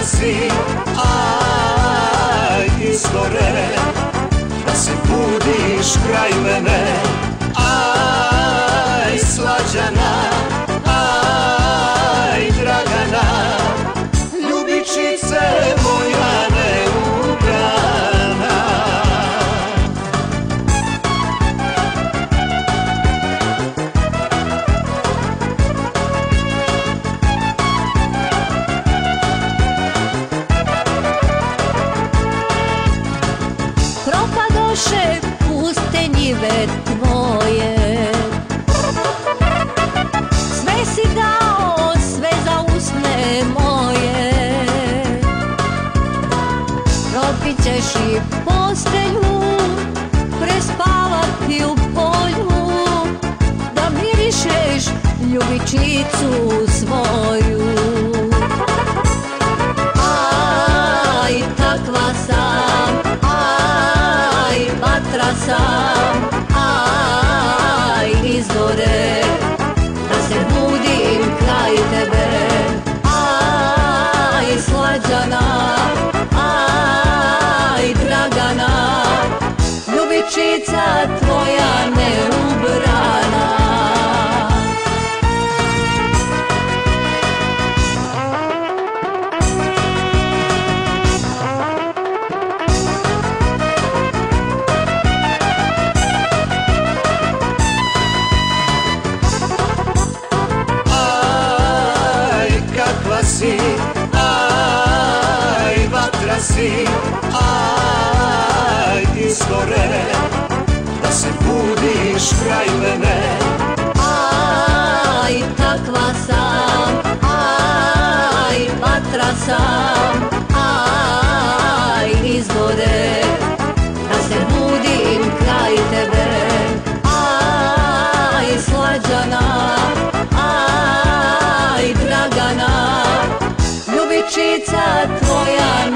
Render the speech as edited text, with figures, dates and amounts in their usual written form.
si, aj izgore, da se budiš kraj mene. Aj slađana, aj Dragana, ljubičice moja neubrana. Propadoše puste njive tvoje, sve si dao, sve za usne moje. Propit ćeš i postelju, prespavati u polju, da mirišeš ljubičicu svoju. Aj, takva sam, aj, vatra sam, aj, izgore, da se budim kraj tebe. Aj, slađana, aj, Dragana, ljubičica tvoja neubrana. Si, aj, vatra si, aj, izgore, da se budiš kraj mene. Aj, takva sam, aj, vatra sam, aj, izgore, da se budim kraj tebe. Aj, slađana, aj, Dragana, ljubičica tvoja